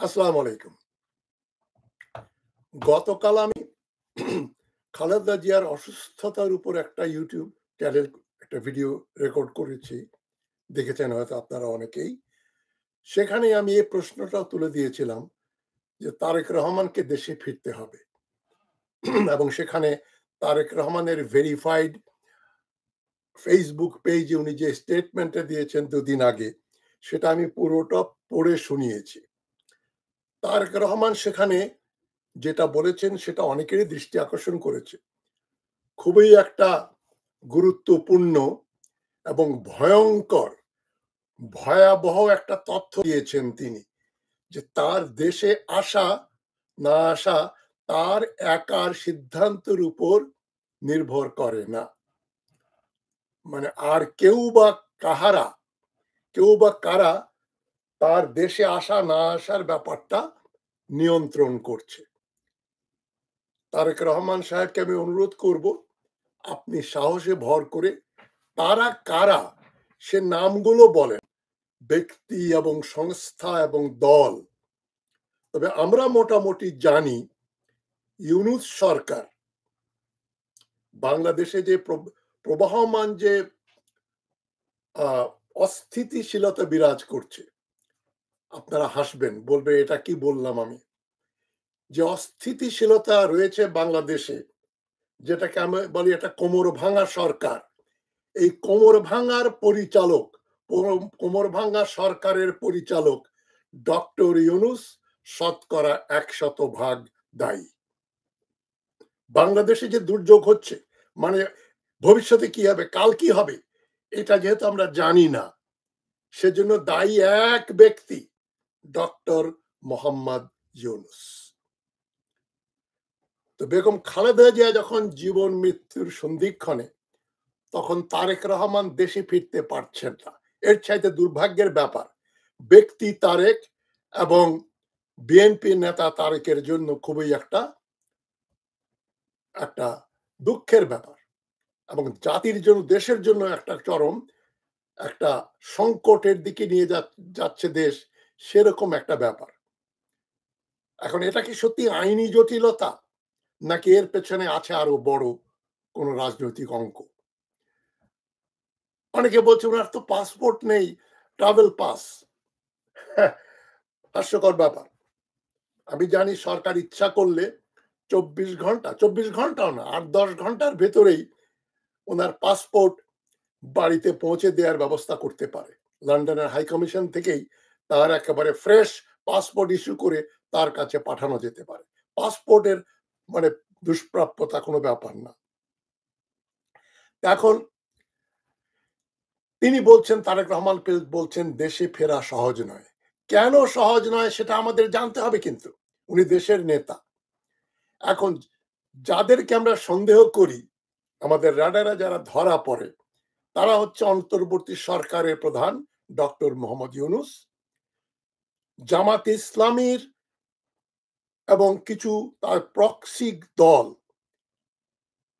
আসসালামু আলাইকুম। গতকাল আমি খালেদা জিয়ার অসুস্থতার উপর একটা ইউটিউব চ্যানেল একটা ভিডিও রেকর্ড করেছি। দেখেছেন হয়তো আপনারা অনেকেই। সেখানে আমি এই প্রশ্নটাও তুলে দিয়েছিলাম যে তারেক রহমানকে দেশে ফিরতে হবে। এবং সেখানে তারেক রহমানের ভেরিফাইড ফেসবুক পেজে উনি যে স্টেটমেন্টটা দিয়েছেন ২ দিন আগে, সেটা আমি পুরোটা পড়ে শুনিয়েছি। তারেক রহমান সেখানে যেটা বলেছেন সেটা অনেকেরই দৃষ্টি আকর্ষণ করেছে। খুবই একটা গুরুত্বপূর্ণ এবং ভয়ংকর, ভয়াবহ একটা তথ্য দিয়েছেন তিনি। যে তার দেশে আসা না আসা তার একার সিদ্ধান্তের উপর নির্ভর করে না। মানে আর কেউ বা কারা তার দেশে আসা না আসার ব্যাপারটা নিয়ন্ত্রণ করছে। তারেক রহমান সাহেবকে আমি অনুরোধ করব, আপনি সাহসে ভর করে তারা কারা সে নামগুলো বলেন, ব্যক্তি এবং সংস্থা এবং দল। তবে আমরা মোটামুটি জানি ইউনূস সরকার বাংলাদেশে যে প্রবাহমান যে অস্থিতিশীলতা বিরাজ করছে, আপনারা হাসবেন, বলবে এটা কি বললাম আমি। যে অস্থিতিশীলতা রয়েছে বাংলাদেশে, যেটাকে আমি বলি এটা কোমর ভাঙা সরকার। এই কোমর ভাঙা সরকারের পরিচালক ডক্টর ইউনূস শতকরা ১০০% দায়ী। বাংলাদেশে যে দুর্যোগ হচ্ছে, মানে ভবিষ্যতে কি হবে, কাল কি হবে, এটা যেহেতু আমরা জানি না, সেজন্য দায়ী এক ব্যক্তি, ডক্টর মোহাম্মদ ইউনূস। তো বেগম খালেদা জিয়া যখন জীবন মৃত্যুর সন্ধিক্ষণে, তখন তারেক রহমান দেশে ফিরতে পারছেন না। এর চাইতে দুর্ভাগ্যের ব্যাপার ব্যক্তি তারেক এবং বিএনপি নেতা তারেকের জন্য খুবই একটা একটা দুঃখের ব্যাপার, এবং জাতির জন্য, দেশের জন্য একটা চরম একটা সংকটের দিকে নিয়ে যাচ্ছে দেশ, সেরকম একটা ব্যাপার। এখন এটা কি সত্যি আইনি জটিলতা, নাকি এর পেছনে আছে আরো বড় কোন রাজনৈতিক অঙ্ক? অনেকে বলছে ওনার তো পাসপোর্ট নেই, ট্রাভেল পাস। হাস্যকর ব্যাপার। আমি জানি সরকার ইচ্ছা করলে ২৪ ঘন্টাও না, ৮-১০ ঘন্টার ভেতরেই ওনার পাসপোর্ট বাড়িতে পৌঁছে দেওয়ার ব্যবস্থা করতে পারে। লন্ডনের হাই কমিশন থেকেই তার একেবারে ফ্রেশ পাসপোর্ট ইস্যু করে তার কাছে পাঠানো যেতে পারে। পাসপোর্টের মানে দুষ্প্রাপ্যতা কোনো ব্যাপার না। এখন তিনি বলছেন, তারেক রহমান বলছেন দেশে ফেরা সহজ নয়। কেন সহজ নয় সেটা আমাদের জানতে হবে, কিন্তু উনি দেশের নেতা। এখন যাদেরকে আমরা সন্দেহ করি, আমাদের রাডারে যারা ধরা পড়ে, তারা হচ্ছে অন্তর্বর্তী সরকারের প্রধান ডক্টর মোহাম্মদ ইউনূস, জামাতে ইসলামীর এবং কিছু তার প্রক্সি দল,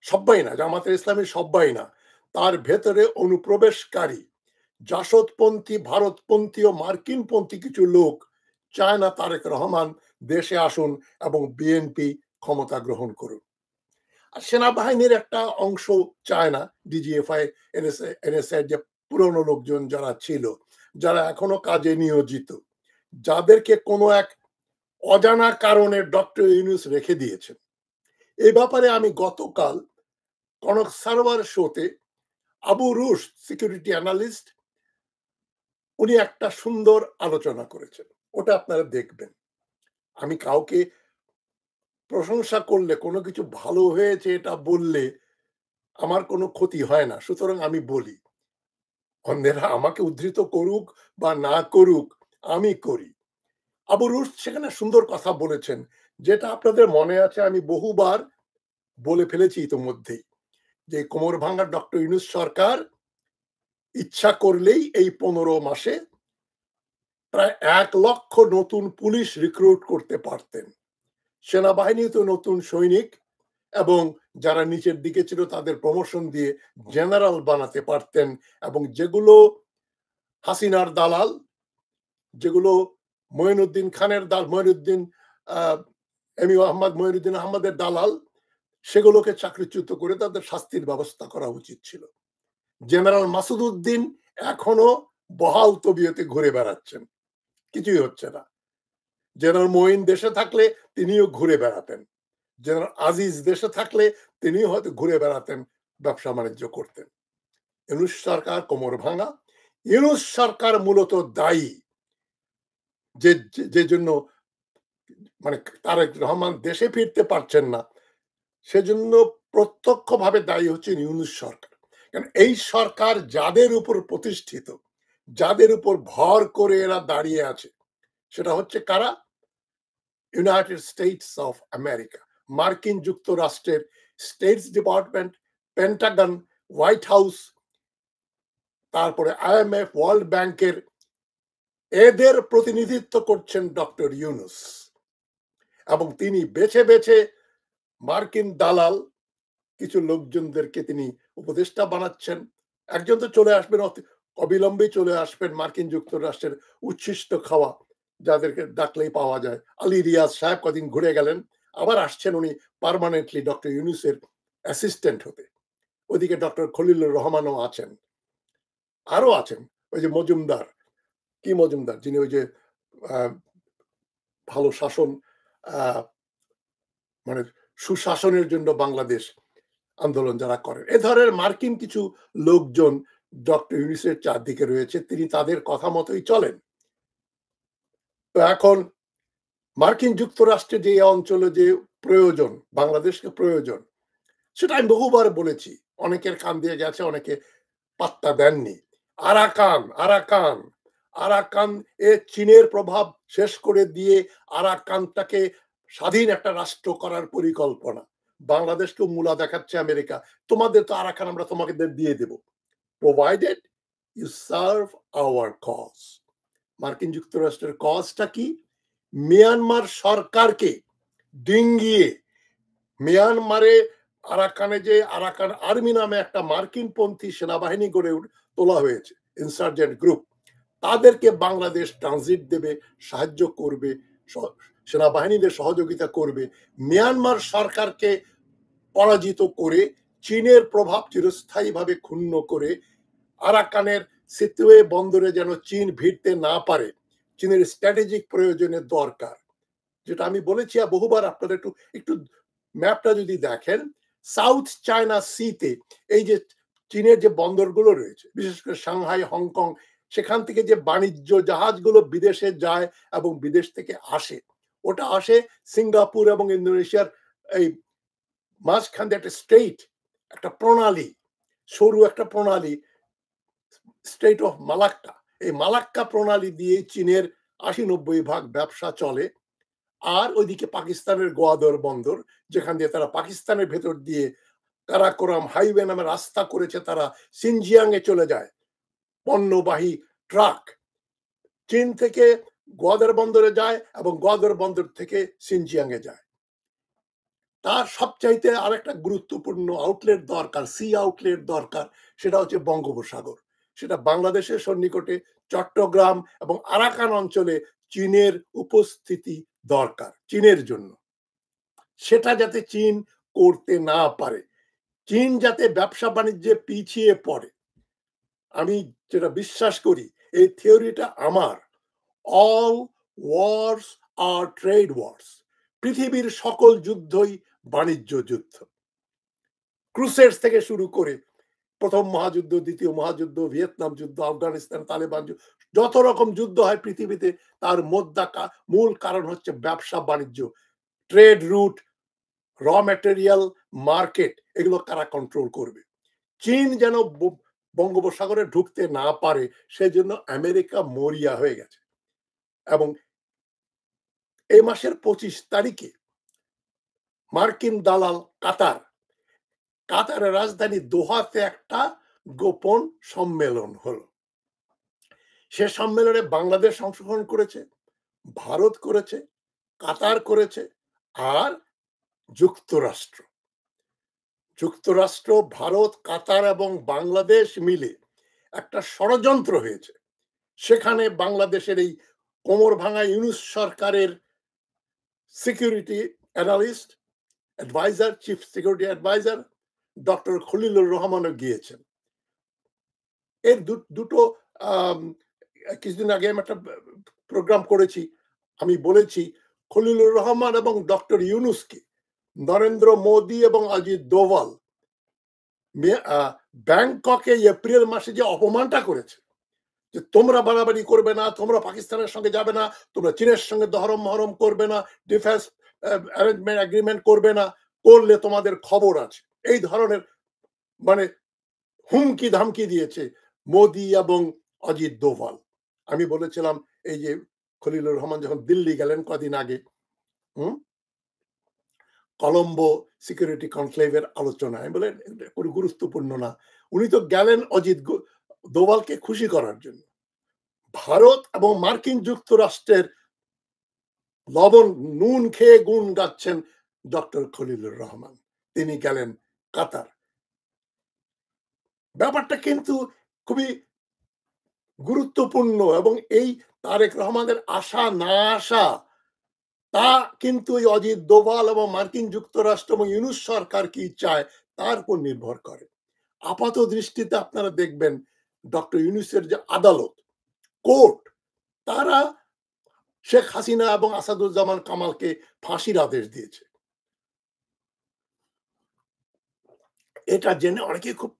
সব্বাই না, জামাতে ইসলামী সব্বাই না, তার ভেতরে অনুপ্রবেশকারী জাসদপন্থী, ভারতপন্থী ও মার্কিনপন্থী কিছু লোক চায় না তারেক রহমান দেশে আসুন এবং বিএনপি ক্ষমতা গ্রহণ করুন। আর সেনাবাহিনীর একটা অংশ চায় না, ডিজিএফআই, এনএসআই যে পুরনো লোকজন যারা ছিল, যারা এখনো কাজে নিয়োজিত, যাদেরকে কোনো এক অজানা কারণে ডক্টর ইউনূস রেখে দিয়েছেন। এই ব্যাপারে আমি গতকাল কনক সারোয়ার শোতে আবু রুশ, সিকিউরিটি অ্যানালিস্ট, উনি একটা সুন্দর আলোচনা করেছেন, ওটা আপনারা দেখবেন। আমি কাউকে প্রশংসা করলে, কোনো কিছু ভালো হয়েছে এটা বললে আমার কোনো ক্ষতি হয় না, সুতরাং আমি বলি। অন্যেরা আমাকে উদ্ধৃত করুক বা না করুক, আমি করি। আবু রুশ সেখানে সুন্দর কথা বলেছেন, যেটা আপনাদের মনে আছে, আমি বহুবার বলে ফেলেছি ইতোমধ্যেই, যে কোমর ভাঙা ডক্টর ইউনূস সরকার ইচ্ছা করলেই এই ১৫ মাসে প্রায় ১,০০,০০০ নতুন পুলিশ রিক্রুট করতে পারতেন। সেনাবাহিনীতে নতুন সৈনিক এবং যারা নিচের দিকে ছিল তাদের প্রমোশন দিয়ে জেনারেল বানাতে পারতেন, এবং যেগুলো হাসিনার দালাল, যেগুলো মঈনুদ্দিন খানের মঈনুদ্দিন এমি আহমদ মঈনুদ্দিন আহমদের দালাল, সেগুলোকে চাকরিচ্যুত করে তাদের শাস্তির ব্যবস্থা করা উচিত ছিল। জেনারেল মাসুদ উদ্দিন এখনো বহাল তবিয়তে ঘুরে বেড়াচ্ছেন, কিছুই হচ্ছে না। জেনারেল মঈন দেশে থাকলে তিনিও ঘুরে বেড়াতেন, জেনারেল আজিজ দেশে থাকলে তিনিও হয়তো ঘুরে বেড়াতেন, ব্যবসা বাণিজ্য করতেন। ইউনূস সরকার কোমর ভাঙা। ইউনূস সরকার মূলত দায়ী যে যে জন্য মানে তারেক রহমান দেশে ফিরতে পারছেন না, সেজন্য প্রত্যক্ষভাবে দায়ী হচ্ছে ইউনূস সরকার। কারণ এই সরকার যাদের উপর প্রতিষ্ঠিত, যাদের উপর ভর করে এরা দাঁড়িয়ে আছে, সেটা হচ্ছে কারা? ইউনাইটেড স্টেটস অফ আমেরিকা, মার্কিন যুক্তরাষ্ট্রের states department, Pentagon, white house, তারপরে আইএমএফ, ওয়ার্ল্ড ব্যাংকের, এদের প্রতিনিধিত্ব করছেন ডক্টর ইউনূস। এবং তিনি বেছে বেছে মার্কিন দালাল কিছু লোকজনদেরকে তিনি উপদেষ্টা বানাচ্ছেন। একজন তো চলে আসবেন, অবিলম্বে চলে আসবেন, মার্কিন যুক্তরাষ্ট্রের উচ্ছিষ্ট খাওয়া, যাদেরকে ডাকলেই পাওয়া যায়। আলী রিয়াজ সাহেব কদিন ঘুরে গেলেন, আবার আসছেন উনি পার্মানেন্টলি ডক্টর ইউনূসের অ্যাসিস্ট্যান্ট হতে। ওইদিকে ডক্টর খলিলুর রহমানও আছেন, আরো আছেন ওই যে মজুমদার, কি মজুমদার, যিনি ওই যে ভালো শাসন, মানে সুশাসনের জন্য বাংলাদেশ আন্দোলন যারা করেন, এ ধরনের মার্কিন কিছু লোকজন ডক্টর ইউনূসের চারদিকে রয়েছে, তিনি তাদের কথা মতোই চলেন। তো এখন মার্কিন যুক্তরাষ্ট্রে যে অঞ্চলে যে প্রয়োজন, বাংলাদেশকে প্রয়োজন, সেটা আমি বহুবার বলেছি, অনেকের কান দিয়ে গেছে, অনেকে পাত্তা দেননি। আরাকান, আরাকান, আরাকান এ চীনের প্রভাব শেষ করে দিয়ে আরাকানটাকে স্বাধীন একটা রাষ্ট্র করার পরিকল্পনা। বাংলাদেশকেও মূলা দেখাচ্ছে আমেরিকা, তোমাদের তো আরাকান আমরা তোমাকে দিয়ে দেব, provided you serve our cause. মার্কিন যুক্তরাষ্ট্রের কজটা কি? মিয়ানমার সরকারকে ডিঙ্গিয়ে, মিয়ানমারে আরাকানে যে আরাকান আর্মি নামে একটা মার্কিন পন্থী সেনাবাহিনী গড়ে তোলা হয়েছে, ইনসার্জেন্ট গ্রুপ, তাদেরকে বাংলাদেশ ট্রানজিট দেবে, সাহায্য করবে, সেনাবাহিনীদের সহযোগিতা করবে। মিয়ানমার সরকারকে পরাজিত করে, চীনের প্রভাব চিরস্থায়ীভাবে ক্ষুণ্ণ করে, আরাকানের সিতুয়ে বন্দরে যেন চীন ভিড়তে না পারে, চীনের স্ট্র্যাটেজিক প্রয়োজনের দরকার। যেটা আমি বলেছি বহুবার, আপনারা একটু একটু ম্যাপটা যদি দেখেন, সাউথ চায়না সিতে এই যে চীনের যে বন্দরগুলো রয়েছে, বিশেষ করে সাংহাই, হংকং, সেখান থেকে যে বাণিজ্য জাহাজগুলো বিদেশে যায় এবং বিদেশ থেকে আসে, ওটা আসে সিঙ্গাপুর এবং ইন্দোনেশিয়ার এই মাঝখান দিয়ে একটা স্ট্রেট, একটা প্রণালী, সরু একটা প্রণালী, স্ট্রেট অফ মালাক্কা। এই মালাক্কা প্রণালী দিয়ে চীনের ৮০-৯০% ব্যবসা চলে। আর ওইদিকে পাকিস্তানের গোয়াদর বন্দর, যেখান দিয়ে তারা পাকিস্তানের ভেতর দিয়ে কারাকোরাম হাইওয়ে নামে রাস্তা করেছে, তারা সিনজিয়াং এ চলে যায় পণ্যবাহী ট্রাক, চীন থেকে গোয়াদর বন্দরে যায় এবং গোয়াদর বন্দর থেকে সিনজিয়াং এ যায়। তার সবচাইতে আরেকটা গুরুত্বপূর্ণ আউটলেট দরকার, সি আউটলেট দরকার, সেটা হচ্ছে বঙ্গোপসাগর। সেটা বাংলাদেশের সন্নিকটে চট্টগ্রাম এবং আরাকান অঞ্চলে চীনের উপস্থিতি দরকার চীনের জন্য। সেটা যাতে চীন করতে না পারে, চীন যাতে ব্যবসা বাণিজ্যে পিছিয়ে পড়ে। আমি যেটা বিশ্বাস করি, এই থিওরিটা আমার, অল ওয়ার্স আর ট্রেড ওয়ার্স, পৃথিবীর সকল যুদ্ধই বাণিজ্য যুদ্ধ। ক্রুসেডস থেকে শুরু করে প্রথম মহাযুদ্ধ, দ্বিতীয় মহাযুদ্ধ, ভিয়েতনাম যুদ্ধ, আফগানিস্তান, তালেবান যুদ্ধ, যত রকম যুদ্ধ হয় পৃথিবীতে, তার মূল কারণ হচ্ছে ব্যবসা বাণিজ্য, ট্রেড রুট, র ম্যাটেরিয়াল, মার্কেট, এগুলো কারা কন্ট্রোল করবে। চীন যেন বঙ্গোপসাগরে ঢুকতে না পারে, সেজন্য আমেরিকা মরিয়া হয়ে গেছে। এবং এই মাসের ২৫ তারিখে মার্কিন দালাল কাতারের রাজধানী দোহাতে একটা গোপন সম্মেলন হলো। সে সম্মেলনে বাংলাদেশ অংশগ্রহণ করেছে, ভারত করেছে, কাতার করেছে, আর যুক্তরাষ্ট্র। যুক্তরাষ্ট্র, ভারত, কাতার এবং বাংলাদেশ মিলে একটা ষড়যন্ত্র হয়েছে। সেখানে বাংলাদেশের এই কোমর ভাঙা ইউনূস সরকারের security analyst, advisor, chief security advisor doctor Khalilur রহমানও গিয়েছেন। এর দুটো কিছুদিন আগে আমি একটা প্রোগ্রাম করেছি। আমি বলেছি খলিলুর রহমান এবং ডক্টর ইউনূসকে নরেন্দ্র মোদী এবং অজিত দোভাল ব্যাংককে এপ্রিল মাসে যে অপমানটা করেছে, যে তোমরা বাড়াবাড়ি করবে না, তোমরা পাকিস্তানের সঙ্গে যাবে না, তোমরা চীনের সঙ্গে দহরম মহরম করবে না, ডিফেন্স অ্যারেঞ্জমেন্ট এগ্রিমেন্ট করবে না, করলে তোমাদের খবর আছে, এই ধরনের মানে হুমকি ধামকি দিয়েছে মোদী এবং অজিত দোভাল। আমি বলেছিলাম এই যে খলিলুর রহমান যখন দিল্লি গেলেন কদিন আগে, কলম্বো সিকিউরিটি কনক্লেভের আলোচনায়, আমি বলেন কোনো গুরুত্বপূর্ণ না, উনি তো গেলেন অজিত দোভালকে খুশি করার জন্য। ভারত এবং মার্কিন যুক্তরাষ্ট্রের লবণ নুন খেয়ে গুণ গাচ্ছেন ডক্টর খলিলুর রহমান, তিনি গেলেন কাতার। ব্যাপারটা কিন্তু খুবই গুরুত্বপূর্ণ, এবং এই তারেক রহমানের আসা না আসা তা কিন্তু ওই অজিত দোভাল এবং মার্কিন যুক্তরাষ্ট্র এবং ইউনূস সরকার কি চায় তার উপর নির্ভর করে। আপাত দৃষ্টিতে আপনারা দেখবেন ডক্টর ইউনূসের যে আদালত, কোর্ট, তারা শেখ হাসিনা এবং আসাদুজ্জামান কামালকে ফাঁসির আদেশ দিয়েছে। এটা জেনে অনেকে খুব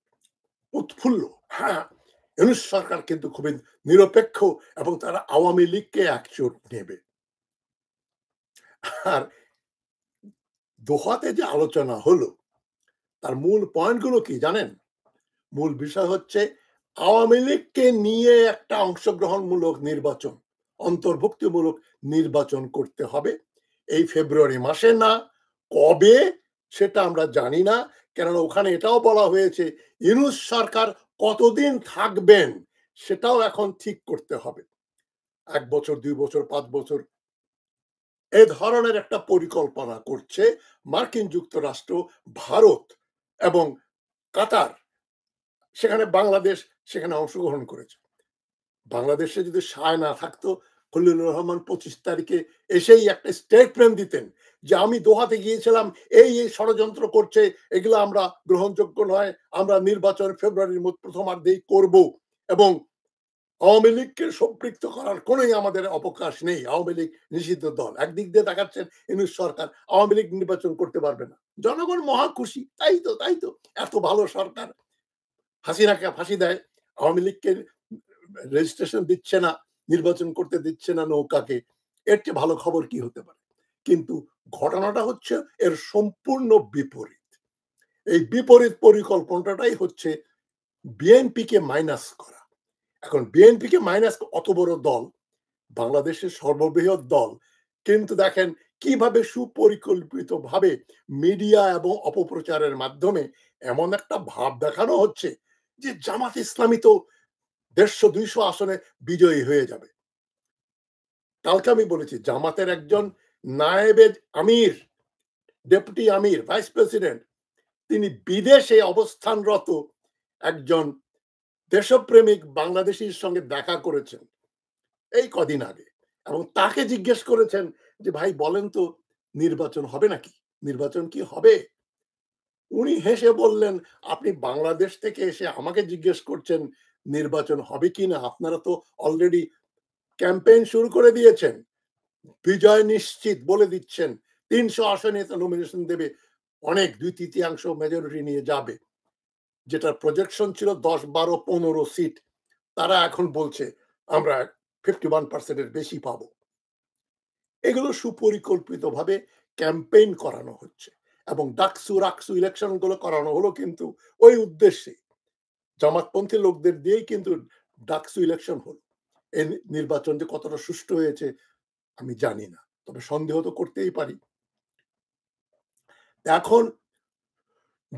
উৎফুল্ল। হ্যাঁ, ইউনূস সরকার কিন্তু খুবই নিরপেক্ষ এবং তারা আওয়ামী লীগকে একজোট নেবে। আর দোহাতে যে আলোচনা হলো তার মূল পয়েন্টগুলো কি জানেন? মূল বিষয় হচ্ছে আওয়ামী লীগকে নিয়ে একটা অংশগ্রহণমূলক নির্বাচন, অন্তর্ভুক্তিমূলক নির্বাচন করতে হবে এই ফেব্রুয়ারি মাসে। না কবে সেটা আমরা জানি না, কেননা ওখানে এটাও বলা হয়েছে ইউনূস সরকার কতদিন থাকবেন সেটাও এখন ঠিক করতে হবে, 1 বছর, 2 বছর, 5 বছর, এ ধরনের একটা পরিকল্পনা করছে মার্কিন যুক্তরাষ্ট্র, ভারত এবং কাতার। সেখানে বাংলাদেশ সেখানে অংশগ্রহণ করেছে। বাংলাদেশে যদি সায় না থাকতো, খলিলুর রহমান 25 তারিখে এসেই একটা স্টেটমেন্ট দিতেন যে আমি দোহাতে গিয়েছিলাম, এই ষড়যন্ত্র করছে, এগুলো আমরা গ্রহণযোগ্য নয়, আমরা নির্বাচন ফেব্রুয়ারির প্রথমার্ধেই করব, এবং আওয়ামী লীগকে সম্পৃক্ত করার কোনোই আমাদের অবকাশ নেই, আওয়ামী লীগ নিষিদ্ধ দল। একদিক দিয়ে দেখাচ্ছেন ইউনূস সরকার আওয়ামী লীগ নির্বাচন করতে পারবে না, জনগণ মহা খুশি, তাই তো তাই তো, এত ভালো সরকার, হাসিনাকে ফাঁসি দেয়, আওয়ামী লীগকে রেজিস্ট্রেশন দিচ্ছে না, নির্বাচন করতে দিচ্ছে না নৌকাকে, এর চেয়ে ভালো খবর কি হতে পারে? কিন্তু ঘটনাটা হচ্ছে এর সম্পূর্ণ বিপরীত। এই বিপরীত পরিকল্পনাটাই হচ্ছে বিএনপিকে মাইনাস করা। এখন বিএনপিকে মাইনাস, অত বড় দল, বাংলাদেশের সর্ববৃহৎ দল, কিন্তু দেখেন কিভাবে সুপরিকল্পিত ভাবে মিডিয়া এবং অপপ্রচারের মাধ্যমে এমন একটা ভাব দেখানো হচ্ছে যে জামাত ইসলামী তো 150-200 আসনে বিজয়ী হয়ে যাবে। কালকে আমি বলেছি জামাতের একজন নায়েবে আমির, ডেপুটি আমির, ভাইস প্রেসিডেন্ট, তিনি বিদেশে অবস্থানরত একজন দেশপ্রেমিক বাংলাদেশীর সঙ্গে দেখা করেছেন এই কদিন আগে, এবং তাকে জিজ্ঞেস করেছেন যে ভাই বলেন তো নির্বাচন হবে নাকি, নির্বাচন কি হবে? উনি হেসে বললেন, আপনি বাংলাদেশ থেকে এসে আমাকে জিজ্ঞেস করছেন নির্বাচন হবে কিনা, আপনারা তো অলরেডি ক্যাম্পেইন শুরু করে দিয়েছেন, বিজয় নিশ্চিত বলে দিচ্ছেন, 300 আসনে তো নমিনেশন দেবে, অনেক 2/3 মেজরিটি নিয়ে যাবে, যেটা প্রজেকশন ছিল 10, 12, 15 সিট, তারা এখন বলছে আমরা 51% এর বেশি পাবো। এগুলো সুপরিকল্পিতভাবে ক্যাম্পেইন করানো হচ্ছে, এবং ডাকসু রাকসু ইলেকশন গুলো করানো হলো কিন্তু ওই উদ্দেশ্যে, জামাতপন্থী লোকদের দিয়েই কিন্তু ডাকসু ইলেকশন হলো। এই নির্বাচন যে কতটা সুষ্ঠু হয়েছে আমি জানি না, তবে সন্দেহ তো করতেই পারি। এখন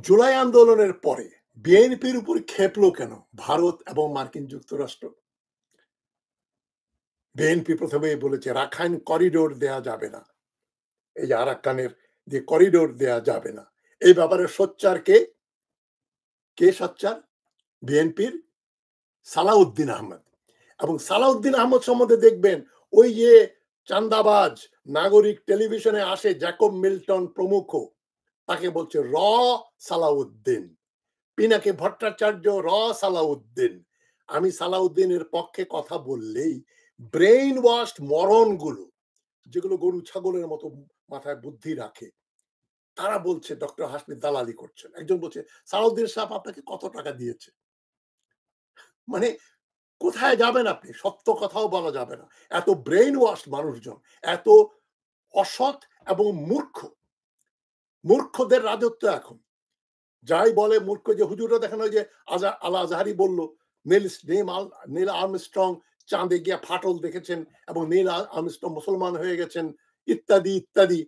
জুলাই আন্দোলনের পরে বিএনপির উপর খেপলো কেন ভারত এবং মার্কিন যুক্তরাষ্ট্র? বিএনপি প্রথমেই বলেছে রাখাইন করিডোর দেয়া যাবে না, এই যে আরাকানের যে করিডোর দেয়া যাবে না, এই ব্যাপারে সোচ্চার কে? কে সোচ্চার? বিএনপির সালাউদ্দিন আহমেদ। এবং সালাউদ্দিন আহমদ সম্বন্ধে দেখবেন ওই যে চান্দাবাজ নাগরিক টেলিভিশনে আসে জ্যাকব মিল্টন প্রমুখ, তাকে বলছে সালাউদ্দিন, পিনাকি ভট্টাচার্য সালাউদ্দিন। আমি সালাউদ্দিনের পক্ষে কথা বললেই ব্রেইন ওয়াশড মরণগুলো, যেগুলো গরু ছাগলের মতো মাথায় বুদ্ধি রাখে, তারা বলছে ডক্টর হাসমি দালালি করছেন। একজন বলছে সালাউদ্দিন সাহেব আপনাকে কত টাকা দিয়েছে। মানে কোথায় যাবেন আপনি? সত্য কথাও বলা যাবে না। এত ব্রেইন ওয়াশ মানুষজন, এত অসৎ এবং মূর্খদের রাজত্ব এখন। যাই বলে মূর্খ, যে হুজুররা দেখেন ওই যে আল আজহারি বলল নীল আর্মস্ট্রং চাঁদে গিয়া ফাটল দেখেছেন এবং নীল আর্মস্ট্রং মুসলমান হয়ে গেছেন, ইত্যাদি ইত্যাদি।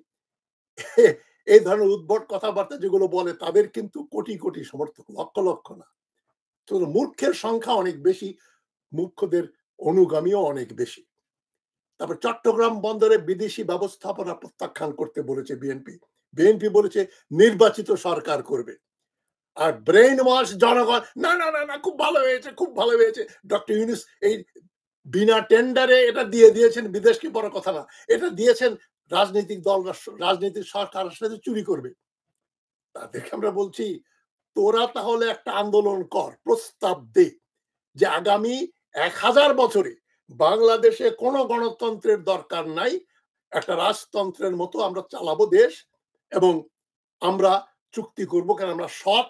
এই ধরনের উদ্ভট কথাবার্তা যেগুলো বলে, তাদের কিন্তু কোটি কোটি সমর্থক, লক্ষ লক্ষ না। তো মূর্খের সংখ্যা অনেক বেশি, মূর্খদের অনুগামীও অনেক বেশি। তারপর চট্টগ্রাম বন্দরে বিদেশি ব্যবস্থাপনা প্রত্যাখ্যান করতে বলেছে বিএনপি। বিএনপি বলেছে নির্বাচিত সরকার করবে। আর ব্রেইন ওয়াশ জনগণ, না না না না, খুব ভালো হয়েছে, খুব ভালো হয়েছে। ডক্টর ইউনূস এই বিনা টেন্ডারে এটা দিয়ে দিয়েছেন, বিদেশ কি বড় কথা না, এটা দিয়েছেন রাজনৈতিক দল, রাজনৈতিক সরকার আসলে চুরি করবে। তাদেরকে আমরা বলছি তোরা তাহলে একটা আন্দোলন কর, প্রস্তাব দে যে আগামী 1000 বছরে বাংলাদেশে কোনো গণতন্ত্রের দরকার নাই, একটা রাজতন্ত্রের মতো আমরা চালাবো দেশ, এবং আমরা চুক্তি করব, কারণ আমরা সৎ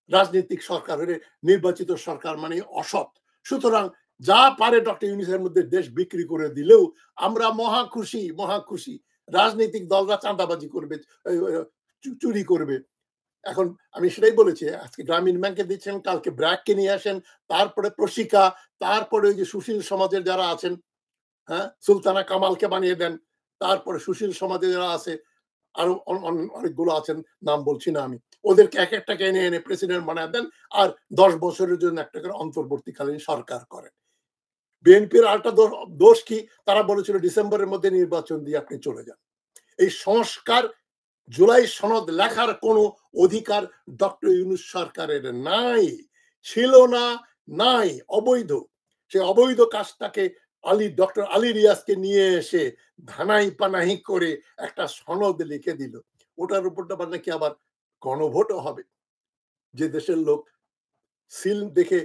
রাজনৈতিক সরকার হলে নির্বাচিত সরকার মানে অসৎ। সুতরাং যা পারে ডক্টর ইউনূসের মধ্যে দেশ বিক্রি করে দিলেও আমরা মহা খুশি, মহা খুশি। রাজনৈতিক দলরা চাঁদাবাজি করবে, চুরি করবে। এখন আমি সেটাই বলেছি, আজকে গ্রামীণ ব্যাংকে দিচ্ছেন, কালকে ব্র্যাককে নিয়ে আসেন, তারপরে প্রশিকা, তারপরে ওই যে সুশীল সমাজের যারা আছেন, হ্যাঁ, সুলতানা কামালকে বানিয়ে দেন, তারপরে সুশীল সমাজে যারা আছে আরো অনেকগুলো আছেন, নাম বলছি না আমি, ওদেরকে এক একটাকে এনে এনে প্রেসিডেন্ট বানিয়ে দেন, আর 10 বছরের জন্য একটা করে অন্তর্বর্তীকালীন সরকার করেন। বিএনপির আরেকটা দোষ কি, তারা বলেছিল ডিসেম্বরের মধ্যে নির্বাচন দিয়ে আপনি চলে যান। এই সংস্কার জুলাই সনদ লেখার কোনো অধিকার ডক্টর ইউনূস সরকারের নাই, ছিল না, নাই, অবৈধ। সে অবৈধ কাজটাকে ডক্টর আলী রিয়াজকে নিয়ে এসে ধানাই পানাহি করে একটা সনদ লিখে দিল। ওটার উপর নাকি আবার গণভোটও হবে। যে দেশের লোক সিল দেখে,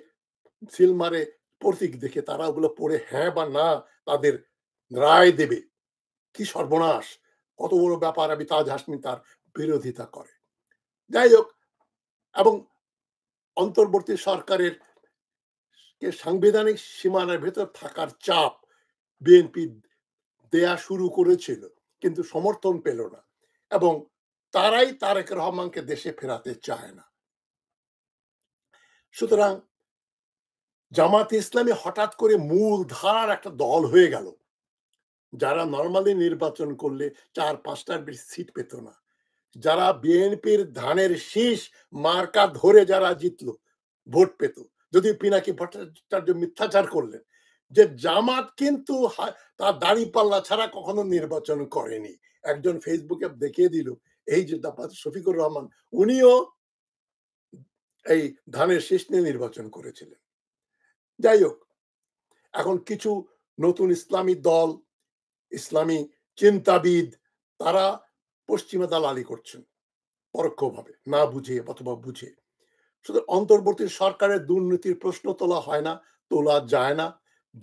সিল মারে প্রতীক দেখে, তারা ওগুলো পড়ে হ্যাঁ বা না তাদের রায় দেবে। কি সর্বনাশ, কত বড় ব্যাপার, আমি তাজ হাসমি তার বিরোধিতা করে। যাই হোক, এবং অন্তর্বর্তী সরকারের সাংবিধানিক সীমানার ভেতর থাকার চাপ বিএনপি দেয়া শুরু করেছিল, কিন্তু সমর্থন পেল না, এবং তারাই তারেক রহমানকে দেশে ফেরাতে চায় না। সুতরাং জামাত ইসলামী হঠাৎ করে মূল ধারার একটা দল হয়ে গেল, যারা নর্মালি নির্বাচন করলে 4-5টার বেশি সিট পেত না, যারা বিএনপির ধানের শীষ মার্কা ধরে যারা জিতলো, ভোট পেত। যদি পিনাকি ভট্টাচার্য মিথ্যাচার করলেন যে জামাত কিন্তু তার দাড়ি পাল্লা ছাড়া কখনো নির্বাচন করেনি, একজন ফেসবুকে দেখিয়ে দিল, এই যে শফিকুর রহমান, উনিও এই ধানের শীষ নিয়ে নির্বাচন করেছিলেন। যাই হোক, এখন কিছু নতুন ইসলামী দল, ইসলামী চিন্তাবিদ, তারা পশ্চিমা দালালি করছেন পরোক্ষভাবে, না বুঝে অথবা বুঝে। শুধু অন্তর্বর্তী সরকারের দুর্নীতির প্রশ্ন তোলা হয় না, তোলা যায় না।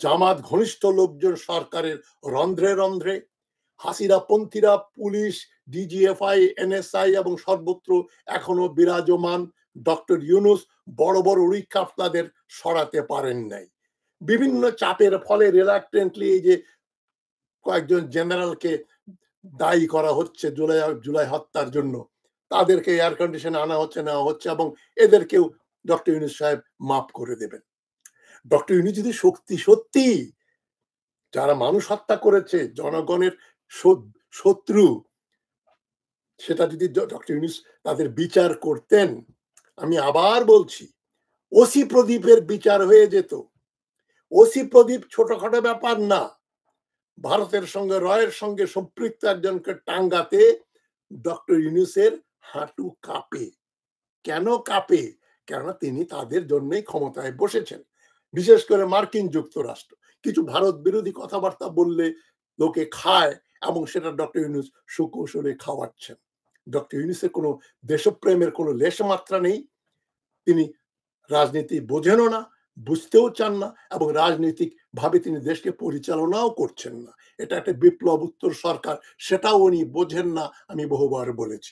জামাত ঘনিষ্ঠ লোকজন সরকারের রন্ধ্রে রন্ধ্রে, হাসিনা পন্থীরা পুলিশ, ডিজিএফআই, এনএসআই এবং সর্বত্র এখনো বিরাজমান। ডক্টর ইউনূস বড় বড় উড়িক্ষা আপনাদের সরাতে পারেন নাই। বিভিন্ন চাপের ফলে রিলাক্টেন্টলি এই যে কয়েকজন জেনারেলকে দায়ী করা হচ্ছে জুলাই হত্যার জন্য, তাদেরকে এয়ার কন্ডিশনে আনা হচ্ছে, নেওয়া হচ্ছে, এবং এদেরকেও ডক্টর ইউনূস সাহেব মাফ করে দেবেন। ডক্টর ইউনূস যদি সত্যি যারা মানুষ হত্যা করেছে, জনগণের শত্রু, সেটা যদি ডক্টর ইউনূস তাদের বিচার করতেন, আমি আবার বলছি, ওসি প্রদীপের বিচার হয়ে যেত। ওসি প্রদীপ ছোটখাটো ব্যাপার না, ভারতের সঙ্গে, রয়ের সঙ্গে সম্পৃক্ত একজনকে টাঙ্গাতে ডক্টর ইউনূসের হাঁটু কাঁপে। কেন কাঁপে? কেননা তিনি তাদের জন্যই ক্ষমতায় বসেছেন। বিশেষ করে মার্কিন যুক্তরাষ্ট্র কিছু ভারত বিরোধী কথাবার্তা বললে লোকে খায় এবং সেটা ডক্টর ইউনূস সুকৌশলে খাওয়াচ্ছেন। ডক্টর ইউনূসের কোনো দেশপ্রেমের কোনো লেশমাত্রা নেই। তিনি রাজনীতি বোঝেনও না, বুঝতেও চান না এবং রাজনৈতিকভাবে তিনি দেশকে পরিচালনাও করছেন না। এটা একটা বিপ্লব উত্তর সরকার, সেটাও উনি বোঝেন না, আমি বহুবার বলেছি।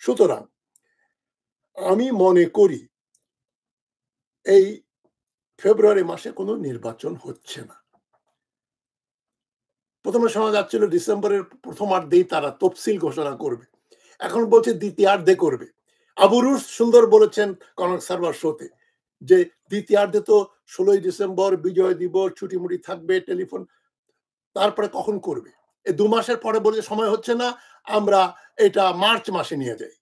সুতরাং আমি মনে করি এই ফেব্রুয়ারি মাসে কোনো নির্বাচন হচ্ছে না। প্রথমে শোনা যাচ্ছিল ডিসেম্বরের প্রথমার্ধেই তারা তফসিল ঘোষণা করবে। এখন বলছে দ্বিতীয়ার্ধে করবে। আবু রুশ সুন্দর বলেছেন কনক সার্ভার শোতে যে দ্বিতীয়ার্ধে তো 16ই ডিসেম্বর বিজয় দিবস, ছুটি-মুটি থাকবে, টেলিফোন, তারপরে কখন করবে? এই 2 মাসের পরে বলে সময় হচ্ছে না, আমরা এটা মার্চ মাসে নিয়ে যাই।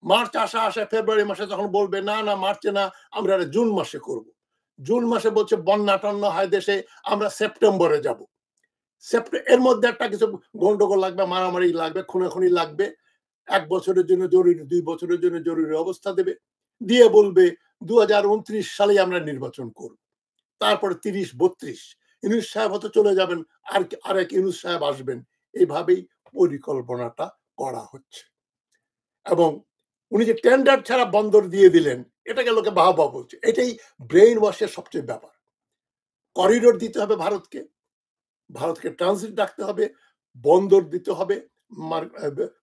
মার্চ আসা ফেব্রুয়ারি মাসে তখন বলবে না, না মার্চে না, আমরা এটা জুন মাসে করব। জুন মাসে বলছে বন্যা-টন্যা হয় দেশে, আমরা সেপ্টেম্বরে যাব। এর মধ্যে একটা কিছু গন্ডগোল লাগবে, মারামারি লাগবে, খুনাখুনি লাগবে। ১ বছরের জন্য জরুরি, ২ বছরের জন্য জরুরি অবস্থা দেবে। দিয়ে বলবে ২০২৯ সালেই আমরা নির্বাচন করব। তারপরে ৩০-৩২ ইউনূস সাহেব হয়তো চলে যাবেন, আরেক ইউনূস সাহেব আসবেন। এভাবেই পরিকল্পনাটা করা হচ্ছে। এবং উনি যে টেন্ডার ছাড়া বন্দর দিয়ে দিলেন, এটাকে লোকে বাহবা বলছে। এটাই ব্রেইন ওয়াশের সবচেয়ে ব্যাপার। করিডোর দিতে হবে ভারতকে, ভারতকে ট্রানজিট রাখতে হবে, বন্দর দিতে হবে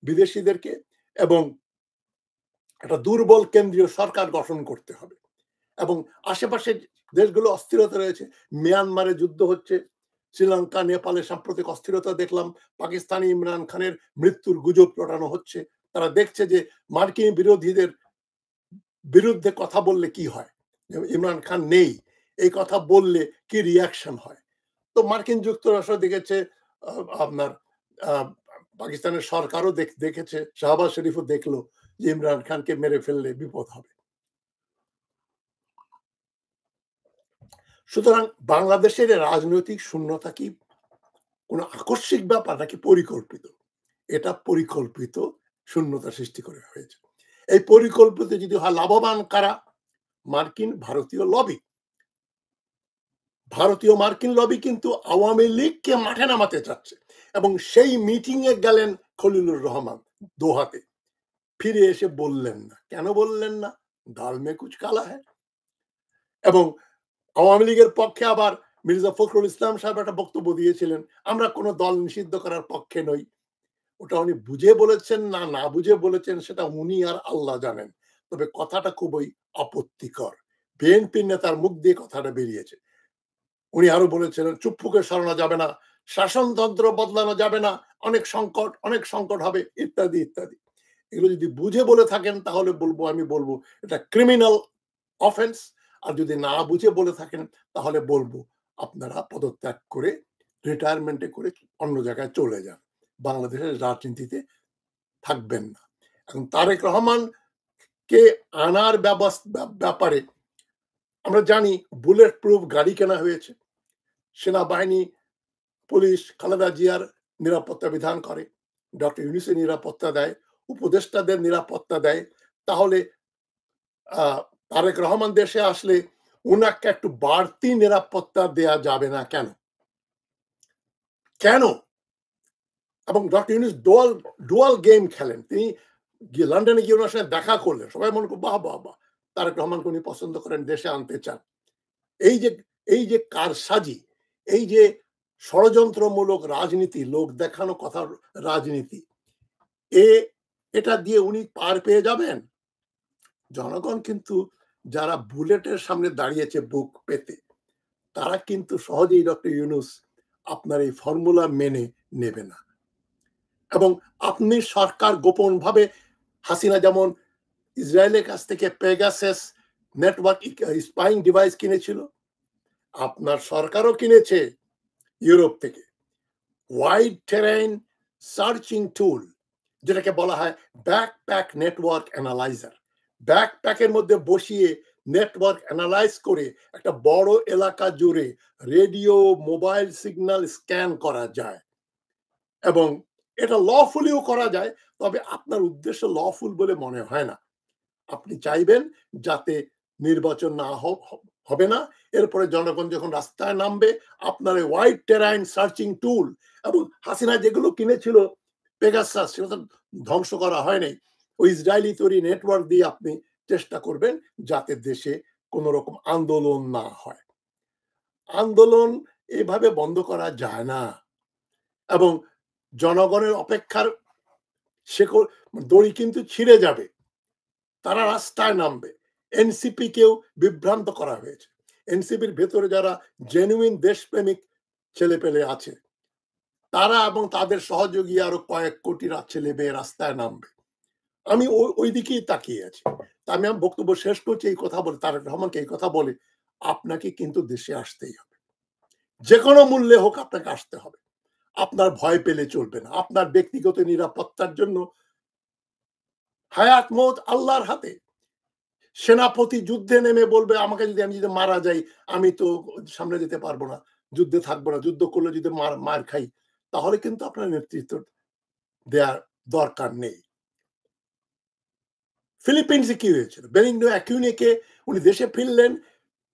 বিদেশিদেরকে এবং একটা দুর্বল কেন্দ্রীয় সরকার গঠন করতে হবে। এবং আশেপাশের দেশগুলো অস্থিরতা রয়েছে। মিয়ানমারে যুদ্ধ হচ্ছে, শ্রীলঙ্কা, নেপালে সাম্প্রতিক অস্থিরতা দেখলাম, পাকিস্তানে ইমরান খানের মৃত্যুর গুজব রটানো হচ্ছে। তারা দেখছে যে মার্কিন বিরোধীদের বিরুদ্ধে কথা বললে কি হয়, ইমরান খান নেই, এই কথা বললে কি রিয়াকশন হয়। তো মার্কিন যুক্তরাষ্ট্র দেখেছে, আপনার পাকিস্তানের সরকারও দেখেছে, শাহবাজ শরীফও দেখলো যে ইমরান খানকে মেরে ফেললে বিপদ হবে। সুতরাং বাংলাদেশের রাজনৈতিক শূন্যতা কি কোনো আকস্মিক ব্যাপার নাকি পরিকল্পিত? এটা পরিকল্পিত শূন্যতা সৃষ্টি করে হয়েছে। এই পরিকল্পিত যদি হয়, লাভবান কারা? মার্কিন ভারতীয় লবি। ভারতীয় মার্কিন লবি কিন্তু আওয়ামী লীগকে মাঠে নামাতে চাচ্ছে এবং সেই মিটিং এ গেলেন খলিলুর রহমান দোহাতে। ফিরে এসে বললেন না। কেন বললেন না? দাল মে কুছ কালা হ্যায়। এবং আওয়ামী লীগের পক্ষে আবার মির্জা ফখরুল ইসলাম সাহেব একটা বক্তব্য দিয়েছিলেন, আমরা কোনো দল নিষিদ্ধ করার পক্ষে নই। ওটা উনি বুঝে বলেছেন না, না বুঝে বলেছেন সেটা উনি আর আল্লাহ জানেন। তবে কথাটা খুবই আপত্তিকর। বিএনপির নেতার মুখ দিয়ে কথাটা বেরিয়েছে। উনি আরো বলেছিলেন চুপ্পুকে সরানো যাবে না, শাসনতন্ত্র বদলানো যাবে না, অনেক সংকট হবে, ইত্যাদি ইত্যাদি। এগুলো যদি বুঝে বলে থাকেন তাহলে আমি বলবো এটা ক্রিমিনাল অফেন্স। আর যদি না বুঝে বলে থাকেন তাহলে বলবো আপনারা পদত্যাগ করে রিটায়ারমেন্টে করে অন্য জায়গায় চলে যান, বাংলাদেশের রাজনীতিতে থাকবেন না। এখন তারেক রহমান কে আনার ব্যাপারে আমরা জানি বুলেট প্রুফ গাড়ি কেনা হয়েছে, সেনাবাহিনী, পুলিশ খালেদা জিয়ার নিরাপত্তা বিধান করে, ডক্টর ইউনূসের নিরাপত্তা দেয়, উপদেষ্টাদের নিরাপত্তা দেয়। তাহলে তারেক রহমান দেশে আসলে উনাকে একটু বাড়তি নিরাপত্তা দেয়া যাবে না কেন? কেন? এবং ডক্টর ইউনূস ডুয়াল গেম খেলেন। তিনি লন্ডনে গিয়ে ওনার সাথে দেখা করলেন। সবাই মনে করল বাহ! বাহ! বাহ! তারেক রহমানকে উনি পছন্দ করেন, দেশে আনতে চান। এই যে এই যে কারসাজি, এই যে ষড়যন্ত্রমূলক রাজনীতি, লোক দেখানো কথার রাজনীতি, এ এটা দিয়ে উনি পার পেয়ে যাবেন? জনগণ কিন্তু যারা বুলেটের সামনে দাঁড়িয়েছে বুক পেতে, তারা কিন্তু সহজেই ডক্টর ইউনূস আপনার এই ফর্মুলা মেনে নেবে না। এবং আপনি সরকার গোপনভাবে, হাসিনা যেমন ইসরায়েলের কাছ থেকে পেগাসাস নেটওয়ার্ক স্পাইং ডিভাইস কিনেছিল, আপনার সরকারও কিনেছে ইউরোপ থেকে ওয়াইড টেরেইন সার্চিং টুল, যেটাকে বলা হয় ব্যাকপ্যাক নেটওয়ার্ক অ্যানালাইজার। ব্যাকপ্যাকের মধ্যে বসিয়ে নেটওয়ার্ক অ্যানালাইজ করে একটা বড় এলাকা জুড়ে রেডিও, মোবাইল সিগন্যাল স্ক্যান করা যায় এবং এটা লফুলিও করা যায়। তবে আপনার উদ্দেশ্য লফুল বলে মনে হয় না। আপনি চাইবেন যাতে নির্বাচন না হবে না। এরপরে জনগণ যখন রাস্তায় নামবে, আপনার এই হোয়াইট টেরাইন সার্চিং টুল এবং হাসিনা যেগুলো কিনেছিল পেগাসাস, সেটা তো ধ্বংস করা হয় নাই। ওই ইসরায়েলি তৈরি নেটওয়ার্ক দিয়ে আপনি চেষ্টা করবেন যাতে দেশে কোন রকম আন্দোলন না হয়। আন্দোলন এভাবে বন্ধ করা যায় না এবং জনগণের অপেক্ষার শেকড় দড়ি কিন্তু ছিঁড়ে যাবে। তারা রাস্তায় নামবে। এনসিপি কেও বিভ্রান্ত করা হয়েছে। এনসিপির ভেতরে যারা জেনুইন দেশপ্রেমিক ছেলেপেলে আছে, তারা এবং তাদের সহযোগী আরো কয়েক কোটি ছেলে মেয়ে রাস্তায় নামবে। আমি ওই দিকেই তাকিয়ে আছি। তা আমি আমার বক্তব্য শেষ করছি এই কথা বলে, তারেক রহমানকে এই কথা বলে, আপনাকে কিন্তু দেশে আসতেই হবে। যেকোনো মূল্যে হোক আপনাকে আসতে হবে। আপনার ভয় পেলে চলবে না। আপনার ব্যক্তিগত নিরাপত্তার জন্য হায়াত মউত আল্লাহর হাতে। সেনাপতি যুদ্ধে নেমে বলবে আমাকে যদি আমি যদি মারা যাই, আমি তো সামনে যেতে পারবো না, যুদ্ধে থাকবো না, যুদ্ধ করলে যদি মার খাই, তাহলে কিন্তু আপনার নেতৃত্ব দেওয়ার দরকার নেই। ফিলিপিন্সে কি হয়েছিল? বেনিগনো অ্যাকুইনোকে উনি দেশে ফিরলেন,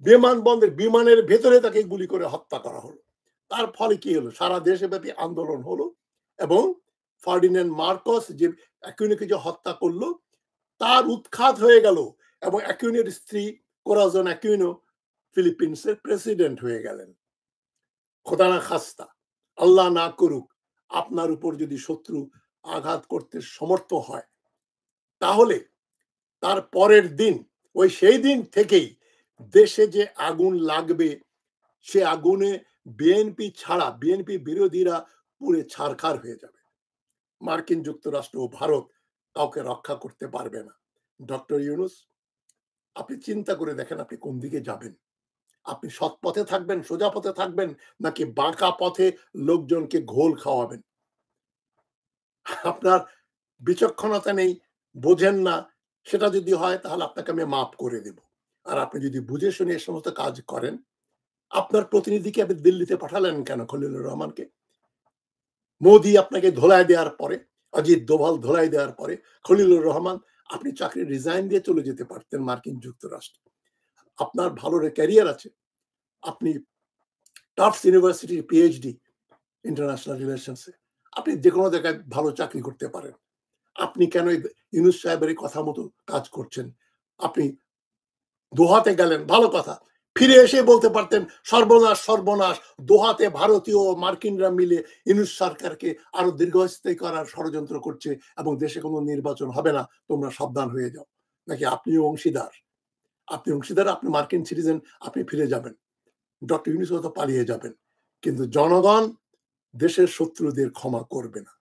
বিমানবন্দর বিমানের ভেতরে তাকে গুলি করে হত্যা করা হলো। তার ফলে কি হলো? সারা দেশব্যাপী আন্দোলন হলো এবং ফার্ডিনান্ড মার্কস যে অ্যাকুইনোকে যে হত্যা করলো, তার উৎখাত হয়ে গেল এবং অ্যাকুইনোর স্ত্রী কোরাজন অ্যাকুইনো ফিলিপিন্সের প্রেসিডেন্ট হয়ে গেলেন। খোদা না খাস্তা, আল্লাহ না করুক, আপনার উপর যদি শত্রু আঘাত করতে সমর্থ হয়, তাহলে তার পরের দিন, ওই সেই দিন থেকেই দেশে যে আগুন লাগবে, সে আগুনে বিএনপি ছাড়া বিএনপি বিরোধীরা পুড়ে ছারখার হয়ে যাবে। মার্কিন যুক্তরাষ্ট্র ও ভারত কাউকে রক্ষা করতে পারবে না। ডক্টর ইউনুস, আপনি চিন্তা করে দেখেন আপনি কোন দিকে যাবেন। আপনি সৎ পথে থাকবেন, সোজা পথে থাকবেন, নাকি বাঁকা পথে লোকজনকে ঘোল খাওয়াবেন? আপনার বিচক্ষণতা নেই, বোঝেন না, সেটা যদি হয় তাহলে আপনাকে আমি মাফ করে দেব। আর আপনি যদি বুঝে শুনে এ সমস্ত কাজ করেন, আপনার প্রতিনিধিকে আপনি দিল্লিতে পাঠালেন কেন খলিলুর রহমানকে? মোদি আপনাকে ধোলাই দেওয়ার পরে, অজিত দোভাল ধোলাই দেওয়ার পরে, খলিলুর রহমান, আপনি চাকরি রিজাইন দিয়ে চলে যেতে পারতেন মার্কিন যুক্তরাষ্ট্রে। আপনার ভালো ক্যারিয়ার আছে। আপনি টাফটস ইউনিভার্সিটির পিএইচডি ইন্টারন্যাশনাল রিলেশনসে। আপনি যেকোনো জায়গায় ভালো চাকরি করতে পারেন। আপনি কেন ইউনুস সাহেবের কথা মতো কাজ করছেন? আপনি দোহাতে গেলেন, ভালো কথা। ফিরে এসে বলতে পারতেন সর্বনাশ, সর্বনাশ, দোহাতে ভারতীয় ও মার্কিনরা মিলে ইউনুস সরকারকে আরো দীর্ঘস্থায়ী করার ষড়যন্ত্র করছে এবং দেশে কোনো নির্বাচন হবে না, তোমরা সাবধান হয়ে যাও। নাকি আপনিও অংশীদার? আপনি অংশীদার, আপনি মার্কিন সিটিজেন, আপনি ফিরে যাবেন। ডক্টর ইউনুস হয়তো পালিয়ে যাবেন। কিন্তু জনগণ দেশের শত্রুদের ক্ষমা করবে না।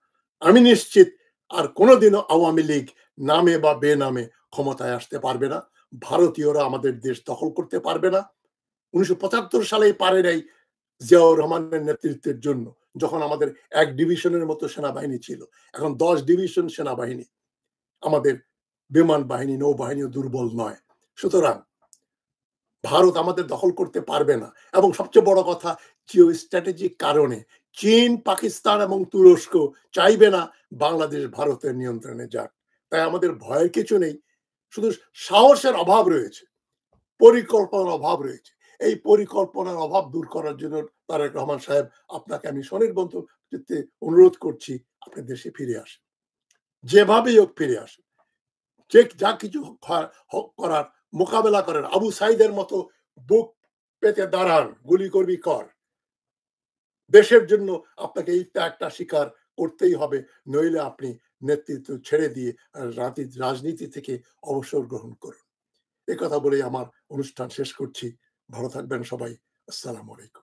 আমি নিশ্চিত আর কোনোদিনও আওয়ামী লীগ নামে বা বেনামে ক্ষমতায় আসতে পারবে না। ভারতীয়রা আমাদের দেশ দখল করতে পারবে না। ১৯৭৫ সালেই পারে নাই জিয়াউর রহমানের নেতৃত্বের জন্য, যখন আমাদের ১ ডিভিশনের মতো সেনাবাহিনী ছিল। এখন ১০ ডিভিশন সেনাবাহিনী। আমাদের বিমান বাহিনী, নৌবাহিনীও দুর্বল নয়। সুতরাং ভারত আমাদের দখল করতে পারবে না এবং সবচেয়ে বড় কথা, জিও স্ট্র্যাটেজিক কারণে চীন, পাকিস্তান এবং তুরস্ক চাইবে না বাংলাদেশ ভারতের নিয়ন্ত্রণে যাক। তাই আমাদের ভয়ের কিছু নেই, শুধু সাহসের অভাব রয়েছে, পরিকল্পনার অভাব রয়েছে। এই পরিকল্পনার অভাব দূর করার জন্য তারেক রহমান সাহেব, আপনাকে আমি সনির্বন্ধ চিত্তে অনুরোধ করছি, আপনি দেশে ফিরে আসেন। যেভাবেই হোক ফিরে আসেন। যে যা কিছু করার মোকাবেলা করেন। আবু সাইদের মতো বুক পেতে দাঁড়ান, গুলি করবি কর। দেশের জন্য আপনাকে এই ত্যাগটা স্বীকার করতেই হবে, নইলে আপনি নেতৃত্ব ছেড়ে দিয়ে রাজনীতি থেকে অবসর গ্রহণ করুন। এ কথা বলেই আমার অনুষ্ঠান শেষ করছি। ভালো থাকবেন সবাই। আসসালামু আলাইকুম।